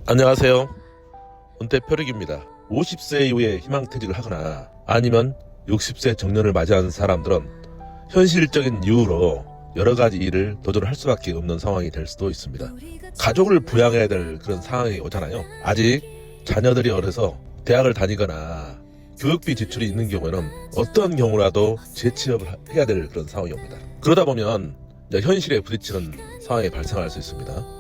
안녕하세요. 은퇴표력입니다. 50세 이후에 희망퇴직을 하거나 아니면 60세 정년을 맞이하는 사람들은 현실적인 이유로 여러가지 일을 도전할 수밖에 없는 상황이 될 수도 있습니다. 가족을 부양해야 될 그런 상황이 오잖아요. 아직 자녀들이 어려서 대학을 다니거나 교육비 지출이 있는 경우에는 어떤 경우라도 재취업을 해야 될 그런 상황이 옵니다. 그러다 보면 현실에 부딪히는 상황이 발생할 수 있습니다.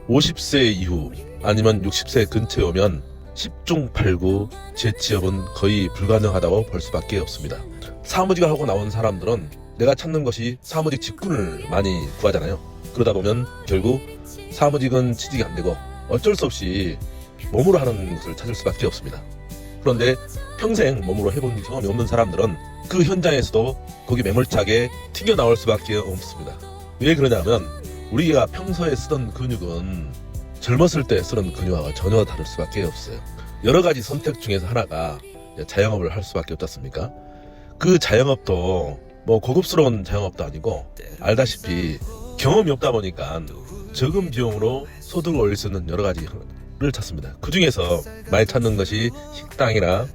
50세 이후 아니면 60세 근처에 오면 10중 8구 재취업은 거의 불가능하다고 볼 수밖에 없습니다. 사무직을 하고 나온 사람들은 내가 찾는 것이 사무직 직군을 많이 구하잖아요. 그러다 보면 결국 사무직은 취직이 안 되고 어쩔 수 없이 몸으로 하는 것을 찾을 수밖에 없습니다. 그런데 평생 몸으로 해본 경험이 없는 사람들은 그 현장에서도 거기 매몰차게 튕겨나올 수밖에 없습니다. 왜 그러냐면 우리가 평소에 쓰던 근육은 젊었을 때 쓰던 근육과 전혀 다를 수밖에 없어요. 여러 가지 선택 중에서 하나가 자영업을 할 수밖에 없지 않습니까? 그 자영업도 뭐 고급스러운 자영업도 아니고 알다시피 경험이 없다 보니까 적은 비용으로 소득을 올릴 수 있는 여러 가지를 찾습니다. 그 중에서 많이 찾는 것이 식당이나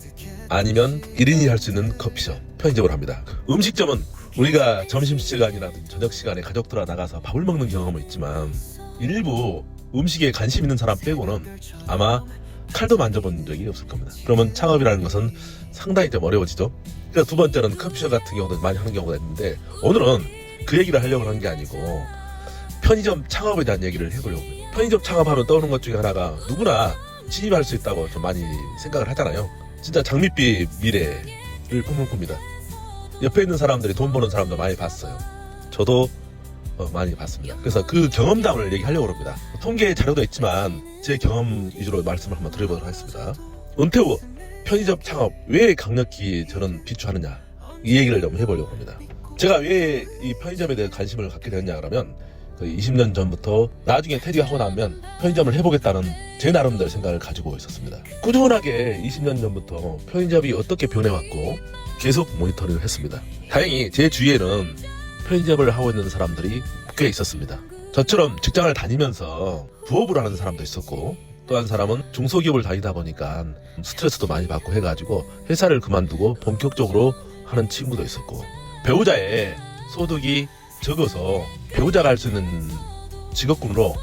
아니면 1인이 할 수 있는 커피숍, 편의점을 합니다. 음식점은 우리가 점심시간이라든지 저녁시간에 가족들과 나가서 밥을 먹는 경험은 있지만 일부 음식에 관심 있는 사람 빼고는 아마 칼도 만져본 적이 없을 겁니다. 그러면 창업이라는 것은 상당히 좀 어려워지죠. 그래서 두 번째는 커피숍 같은 경우도 많이 하는 경우가 있는데 오늘은 그 얘기를 하려고 하는 게 아니고 편의점 창업에 대한 얘기를 해보려고 해요. 편의점 창업하면 떠오르는 것 중에 하나가 누구나 진입할 수 있다고 좀 많이 생각을 하잖아요. 진짜 장밋빛 미래를 꿈을 꿉니다. 옆에 있는 사람들이 돈 버는 사람도 많이 봤어요. 저도 많이 봤습니다. 그래서 그 경험담을 얘기하려고 합니다. 통계 자료도 있지만 제 경험 위주로 말씀을 한번 드려보도록 하겠습니다. 은퇴 후 편의점 창업 왜 강력히 저는 비추하느냐 이 얘기를 좀 해보려고 합니다. 제가 왜 이 편의점에 대해 관심을 갖게 되었냐 그러면 20년 전부터 나중에 퇴직하고 나면 편의점을 해보겠다는 제 나름대로 생각을 가지고 있었습니다. 꾸준하게 20년 전부터 편의점이 어떻게 변해왔고 계속 모니터링을 했습니다. 다행히 제 주위에는 편의점을 하고 있는 사람들이 꽤 있었습니다. 저처럼 직장을 다니면서 부업을 하는 사람도 있었고 또 한 사람은 중소기업을 다니다 보니까 스트레스도 많이 받고 해가지고 회사를 그만두고 본격적으로 하는 친구도 있었고 배우자의 소득이 적어서 배우자가 할 수 있는 직업군으로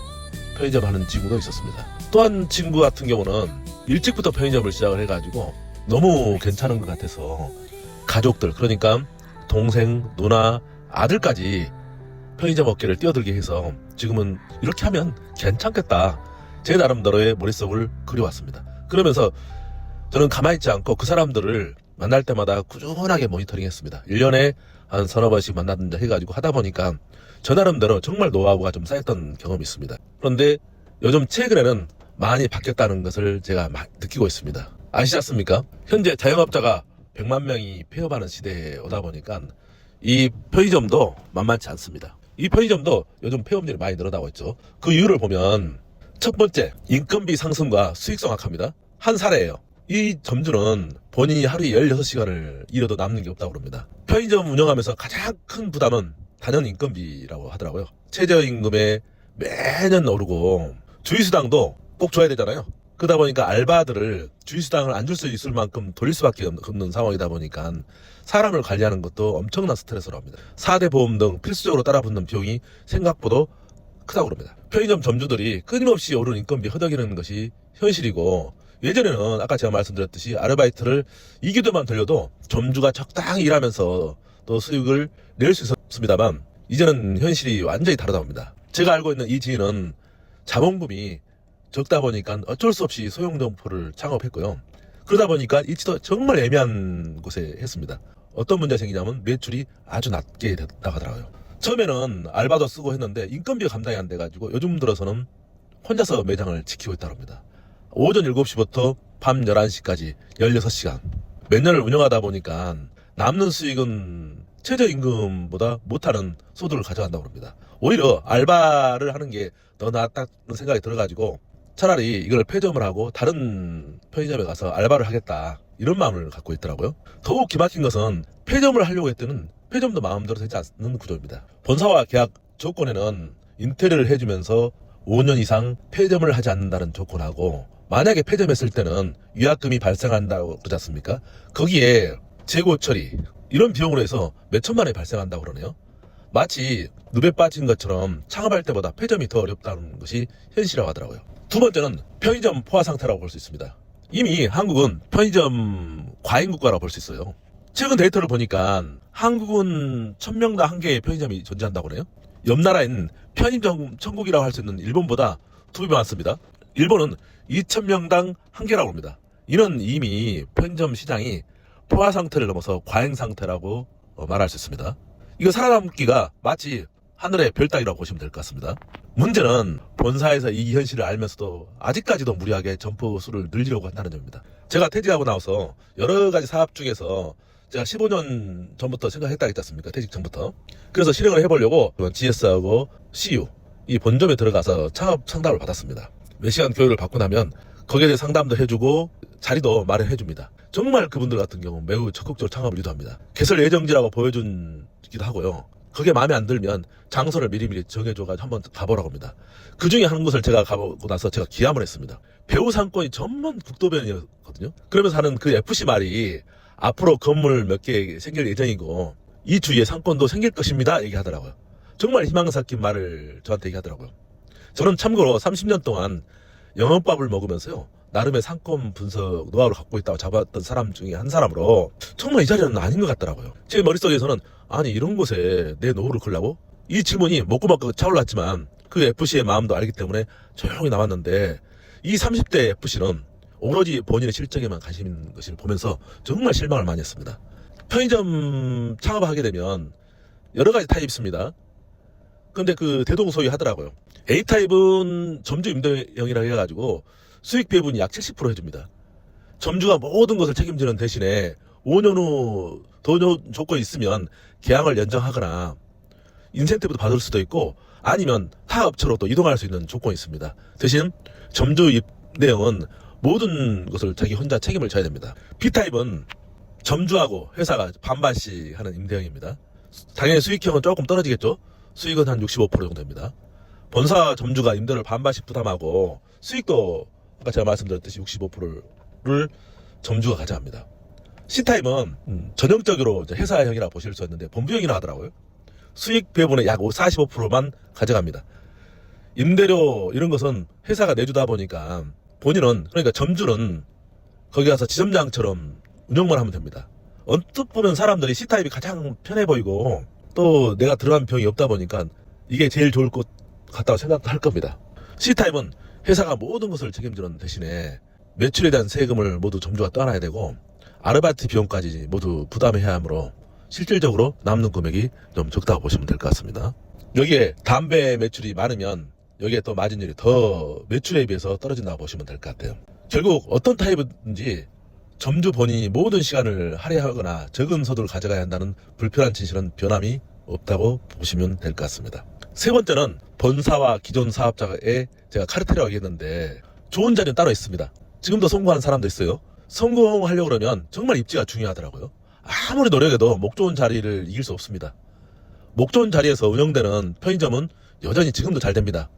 편의점 하는 친구도 있었습니다. 또 한 친구 같은 경우는 일찍부터 편의점을 시작을 해가지고 너무 괜찮은 것 같아서 가족들 그러니까 동생, 누나, 아들까지 편의점 업계를 뛰어들게 해서 지금은 이렇게 하면 괜찮겠다 제 나름대로의 머릿속을 그려왔습니다. 그러면서 저는 가만히 있지 않고 그 사람들을 만날 때마다 꾸준하게 모니터링 했습니다. 1년에 한 서너 번씩 만나든지 해가지고 하다 보니까 저 나름대로 정말 노하우가 좀 쌓였던 경험이 있습니다. 그런데 요즘 최근에는 많이 바뀌었다는 것을 제가 막 느끼고 있습니다. 아시지 않습니까? 현재 자영업자가 100만 명이 폐업하는 시대에 오다 보니까 이 편의점도 만만치 않습니다. 이 편의점도 요즘 폐업률이 많이 늘어나고 있죠. 그 이유를 보면 첫 번째, 인건비 상승과 수익성 악화입니다. 한 사례예요. 이 점주는 본인이 하루에 16시간을 일해도 남는 게 없다고 합니다. 편의점 운영하면서 가장 큰 부담은 단연 인건비라고 하더라고요. 최저임금에 매년 오르고 주휴수당도 꼭 줘야 되잖아요. 그러다 보니까 알바들을 주휴수당을 안 줄 수 있을 만큼 돌릴 수밖에 없는 상황이다 보니까 사람을 관리하는 것도 엄청난 스트레스로 합니다. 4대 보험 등 필수적으로 따라붙는 비용이 생각보다 크다고 합니다. 편의점 점주들이 끊임없이 오른 인건비 허덕이는 것이 현실이고 예전에는 아까 제가 말씀드렸듯이 아르바이트를 2개월만 돌려도 점주가 적당히 일하면서 또 수익을 낼 수 있었습니다만 이제는 현실이 완전히 다르다고 합니다. 제가 알고 있는 이 지인은 자본금이 적다 보니까 어쩔 수 없이 소형점포를 창업했고요. 그러다 보니까 위치도 정말 애매한 곳에 했습니다. 어떤 문제가 생기냐면 매출이 아주 낮게 됐다고 하더라고요. 처음에는 알바도 쓰고 했는데 인건비가 감당이 안 돼가지고 요즘 들어서는 혼자서 매장을 지키고 있다고 합니다. 오전 7시부터 밤 11시까지 16시간 몇 년을 운영하다 보니까 남는 수익은 최저임금보다 못하는 소득을 가져간다고 합니다. 오히려 알바를 하는 게 더 낫다는 생각이 들어가지고 차라리 이걸 폐점을 하고 다른 편의점에 가서 알바를 하겠다 이런 마음을 갖고 있더라고요. 더욱 기막힌 것은 폐점을 하려고 했더니 폐점도 마음대로 되지 않는 구조입니다. 본사와 계약 조건에는 인테리어를 해주면서 5년 이상 폐점을 하지 않는다는 조건하고, 만약에 폐점했을 때는 위약금이 발생한다고 그러지 않습니까? 거기에 재고 처리 이런 비용으로 해서 몇 천만 원이 발생한다고 그러네요. 마치 늪에 빠진 것처럼 창업할 때보다 폐점이 더 어렵다는 것이 현실이라고 하더라고요. 두 번째는 편의점 포화 상태라고 볼 수 있습니다. 이미 한국은 편의점 과잉 국가라고 볼 수 있어요. 최근 데이터를 보니까 한국은 1000명당 한 개의 편의점이 존재한다고 그래요. 옆 나라인 편의점 천국이라고 할 수 있는 일본보다 2배 많습니다. 일본은 2000명당 한 개라고 합니다. 이는 이미 편의점 시장이 포화 상태를 넘어서 과잉 상태라고 말할 수 있습니다. 이거 살아남기가 마치 하늘의 별 따기라고 보시면 될 것 같습니다. 문제는 본사에서 이 현실을 알면서도 아직까지도 무리하게 점포 수를 늘리려고 한다는 점입니다. 제가 퇴직하고 나서 여러 가지 사업 중에서 제가 15년 전부터 생각했다겠지 않습니까? 퇴직 전부터. 그래서 실행을 해보려고 GS하고 CU 이 본점에 들어가서 창업 상담을 받았습니다. 몇 시간 교육을 받고 나면 거기에 대해 상담도 해주고 자리도 마련해줍니다. 정말 그분들 같은 경우 매우 적극적으로 창업을 유도합니다. 개설 예정지라고 보여주기도 하고요. 그게 마음에 안 들면 장소를 미리미리 정해줘가지고 한번 가보라고 합니다. 그 중에 한 곳을 제가 가보고 나서 제가 기함을 했습니다. 배우 상권이 전문 국도변이었거든요. 그러면서 하는 그 FC 말이 앞으로 건물 몇 개 생길 예정이고 이 주위에 상권도 생길 것입니다 얘기하더라고요. 정말 희망 섞인 말을 저한테 얘기하더라고요. 저는 참고로 30년 동안 영업밥을 먹으면서요 나름의 상권 분석 노하우를 갖고 있다고 잡았던 사람 중에 한 사람으로 정말 이 자리는 아닌 것 같더라고요. 제 머릿속에서는 아니 이런 곳에 내 노후를 걸라고? 이 질문이 목구멍까지 차올랐지만 그 FC의 마음도 알기 때문에 조용히 나왔는데 이 30대 FC는 오로지 본인의 실적에만 관심 있는 것을 보면서 정말 실망을 많이 했습니다. 편의점 창업하게 되면 여러 가지 타입이 있습니다. 근데 그 대동소이 하더라고요. A타입은 점주 임대형이라고 해가지고 수익 배분이 약 70% 해줍니다. 점주가 모든 것을 책임지는 대신에 5년 후 더 좋은 조건이 있으면 계약을 연장하거나 인센티브도 받을 수도 있고 아니면 타 업체로 또 이동할 수 있는 조건이 있습니다. 대신 점주 임대형은 모든 것을 자기 혼자 책임을 져야 됩니다. B타입은 점주하고 회사가 반반씩 하는 임대형입니다. 당연히 수익형은 조금 떨어지겠죠. 수익은 한 65% 정도 됩니다. 본사 점주가 임대를 반반씩 부담하고 수익도 아까 제가 말씀드렸듯이 65%를 점주가 가져갑니다. C타입은 전형적으로 회사형이라고 보실 수 있는데 본부형이라고 하더라고요. 수익 배분의 약 45%만 가져갑니다. 임대료 이런 것은 회사가 내주다 보니까 본인은 그러니까 점주는 거기 가서 지점장처럼 운영만 하면 됩니다. 언뜻 보면 사람들이 C타입이 가장 편해 보이고 또 내가 들어간 병이 없다 보니까 이게 제일 좋을 것 같다고 생각할 겁니다. C타입은 회사가 모든 것을 책임지는 대신에 매출에 대한 세금을 모두 점주가 떠나야 되고 아르바이트 비용까지 모두 부담해야 하므로 실질적으로 남는 금액이 좀 적다고 보시면 될 것 같습니다. 여기에 담배 매출이 많으면 여기에 또 마진율이 더 매출에 비해서 떨어진다고 보시면 될 것 같아요. 결국 어떤 타입인지 점주 본인이 모든 시간을 할애하거나 적은 소득을 가져가야 한다는 불편한 진실은 변함이 없다고 보시면 될 것 같습니다. 세 번째는 본사와 기존 사업자의 제가 카르텔이라고 얘기했는데 좋은 자리는 따로 있습니다. 지금도 성공하는 사람도 있어요. 성공하려고 그러면 정말 입지가 중요하더라고요. 아무리 노력해도 목 좋은 자리를 이길 수 없습니다. 목 좋은 자리에서 운영되는 편의점은 여전히 지금도 잘 됩니다.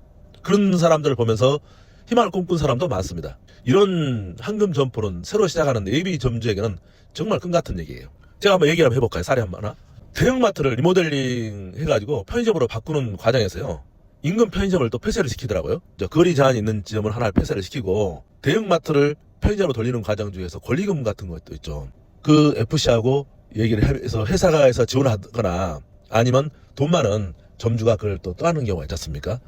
그런 사람들을 보면서 희망을 꿈꾼 사람도 많습니다. 이런 황금 점포는 새로 시작하는 예비 점주에게는 정말 꿈같은 얘기예요. 제가 한번 얘기를 해볼까요? 사례 하나. 대형마트를 리모델링 해가지고 편의점으로 바꾸는 과정에서요. 인근 편의점을 또 폐쇄를 시키더라고요. 거리 제한이 있는 지점을 하나 폐쇄를 시키고 대형마트를 편의점으로 돌리는 과정 중에서 권리금 같은 것도 있죠. 그 FC하고 얘기를 해서 회사가 해서 지원하거나 아니면 돈 많은 점주가 그걸 또 떠나는 경우가 있지 않습니까?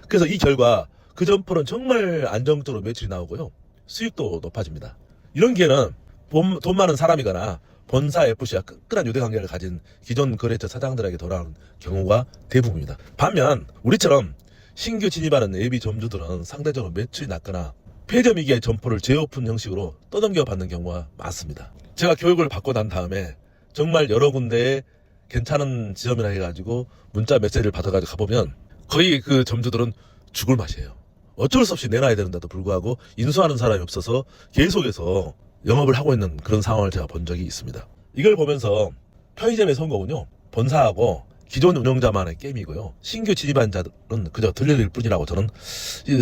그래서 이 결과 그 점포는 정말 안정적으로 매출이 나오고요. 수익도 높아집니다. 이런 기회는 돈 많은 사람이거나 본사 FC와 끈끈한 유대관계를 가진 기존 거래처 사장들에게 돌아오는 경우가 대부분입니다. 반면 우리처럼 신규 진입하는 예비 점주들은 상대적으로 매출이 낮거나 폐점위기의 점포를 재오픈 형식으로 떠넘겨 받는 경우가 많습니다. 제가 교육을 받고 난 다음에 정말 여러 군데에 괜찮은 지점이라 해가지고 문자 메시지를 받아가지고 가보면 거의 그 점주들은 죽을 맛이에요. 어쩔 수 없이 내놔야 되는데도 불구하고 인수하는 사람이 없어서 계속해서 영업을 하고 있는 그런 상황을 제가 본 적이 있습니다. 이걸 보면서 편의점의 성공은요, 본사하고 기존 운영자만의 게임이고요. 신규 진입한 자들은 그저 들릴 뿐이라고 저는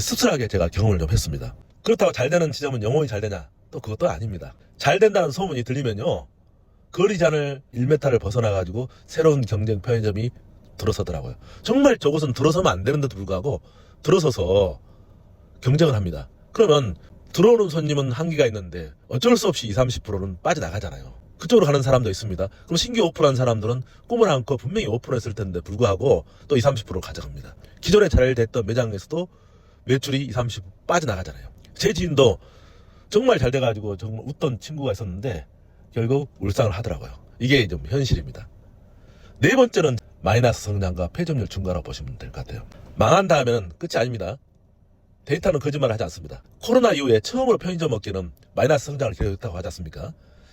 씁쓸하게 제가 경험을 좀 했습니다. 그렇다고 잘 되는 지점은 영원히 잘 되냐? 또 그것도 아닙니다. 잘 된다는 소문이 들리면요, 거리잔을 1m를 벗어나가지고 새로운 경쟁 편의점이 들어서더라고요. 정말 저곳은 들어서면 안 되는데도 불구하고 들어서서 경쟁을 합니다. 그러면 들어오는 손님은 한계가 있는데 어쩔 수 없이 20-30%는 빠져나가잖아요. 그쪽으로 가는 사람도 있습니다. 그럼 신규 오픈한 사람들은 꿈을 안고 분명히 오픈했을 텐데 불구하고 또 20-30%를 가져갑니다. 기존에 잘 됐던 매장에서도 매출이 20-30% 빠져나가잖아요. 제 지인도 정말 잘 돼가지고 정말 웃던 친구가 있었는데 결국 울상을 하더라고요. 이게 좀 현실입니다. 네 번째는 마이너스 성장과 폐점률 증가라고 보시면 될 것 같아요. 망한 다음에는 끝이 아닙니다. 데이터는 거짓말을 하지 않습니다. 코로나 이후에 처음으로 편의점 업계는 마이너스 성장을 기록했다고 하지 않습니까?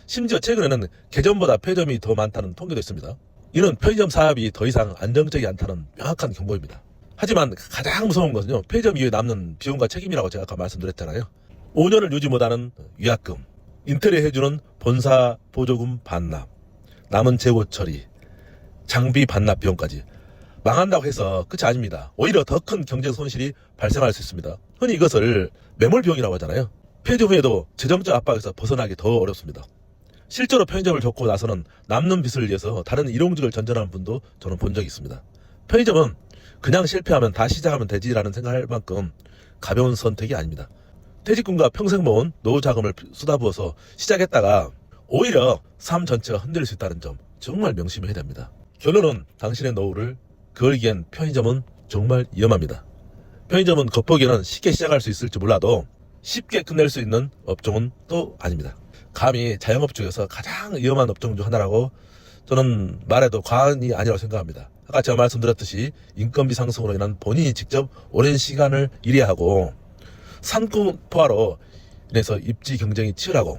심지어 최근에는 개점보다 폐점이 더 많다는 통계도 있습니다. 이는 편의점 사업이 더 이상 안정적이지 않다는 명확한 경고입니다. 하지만 가장 무서운 것은요, 폐점 이후에 남는 비용과 책임이라고 제가 아까 말씀드렸잖아요. 5년을 유지 못하는 위약금, 인텔에 해주는 본사 보조금 반납, 남은 재고 처리, 장비 반납 비용까지 망한다고 해서 끝이 아닙니다. 오히려 더 큰 경제 손실이 발생할 수 있습니다. 흔히 이것을 매몰 비용이라고 하잖아요. 폐점 후에도 재정적 압박에서 벗어나기 더 어렵습니다. 실제로 편의점을 접고 나서는 남는 빚을 위해서 다른 일용직을 전전하는 분도 저는 본 적이 있습니다. 편의점은 그냥 실패하면 다 시작하면 되지라는 생각할 만큼 가벼운 선택이 아닙니다. 퇴직금과 평생 모은 노후 자금을 쏟아부어서 시작했다가 오히려 삶 전체가 흔들릴 수 있다는 점 정말 명심해야 됩니다. 결론은 당신의 노후를 걸기엔 편의점은 정말 위험합니다. 편의점은 겉보기에는 쉽게 시작할 수 있을지 몰라도 쉽게 끝낼 수 있는 업종은 또 아닙니다. 감히 자영업 중에서 가장 위험한 업종 중 하나라고 저는 말해도 과언이 아니라고 생각합니다. 아까 제가 말씀드렸듯이 인건비 상승으로 인한 본인이 직접 오랜 시간을 일해야 하고 산업화로 인해서 입지 경쟁이 치열하고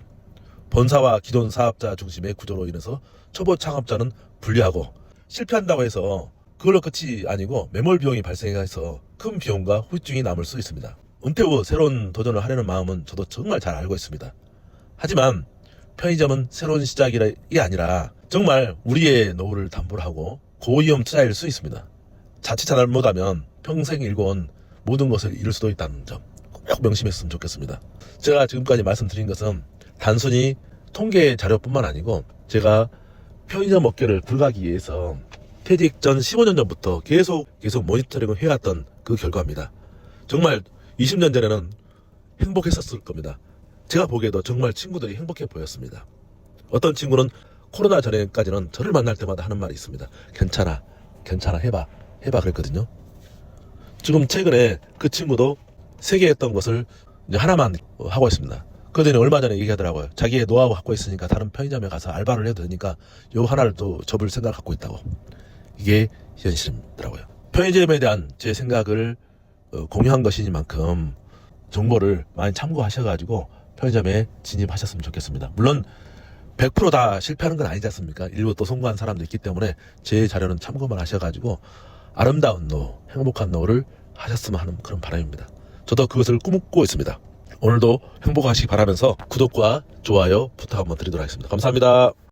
본사와 기존 사업자 중심의 구조로 인해서 초보 창업자는 불리하고 실패한다고 해서 그걸로 끝이 아니고 매몰 비용이 발생해서 큰 비용과 후유증이 남을 수 있습니다. 은퇴 후 새로운 도전을 하려는 마음은 저도 정말 잘 알고 있습니다. 하지만 편의점은 새로운 시작이 아니라 정말 우리의 노후를 담보로 하고 고위험 투자일 수 있습니다. 자칫 잘못하면 평생 일궈온 모든 것을 잃을 수도 있다는 점 꼭 명심했으면 좋겠습니다. 제가 지금까지 말씀드린 것은 단순히 통계 자료뿐만 아니고 제가 편의점 업계를 불가기 위해서 퇴직 전 15년 전부터 계속 모니터링을 해왔던 그 결과입니다. 정말 20년 전에는 행복했었을 겁니다. 제가 보기에도 정말 친구들이 행복해 보였습니다. 어떤 친구는 코로나 전에까지는 저를 만날 때마다 하는 말이 있습니다. 괜찮아 해봐 그랬거든요. 지금 최근에 그 친구도 3개 했던 것을 이제 하나만 하고 있습니다. 그전에 얼마 전에 얘기하더라고요. 자기의 노하우 갖고 있으니까 다른 편의점에 가서 알바를 해도 되니까 요 하나를 또 접을 생각을 갖고 있다고. 이게 현실이더라고요. 편의점에 대한 제 생각을 공유한 것이니만큼 정보를 많이 참고하셔가지고 편의점에 진입하셨으면 좋겠습니다. 물론 100% 다 실패하는 건 아니지 않습니까? 일부 또 성공한 사람도 있기 때문에 제 자료는 참고만 하셔가지고 아름다운 노후, 행복한 노후를 하셨으면 하는 그런 바람입니다. 저도 그것을 꿈꾸고 있습니다. 오늘도 행복하시기 바라면서 구독과 좋아요 부탁 한번 드리도록 하겠습니다. 감사합니다.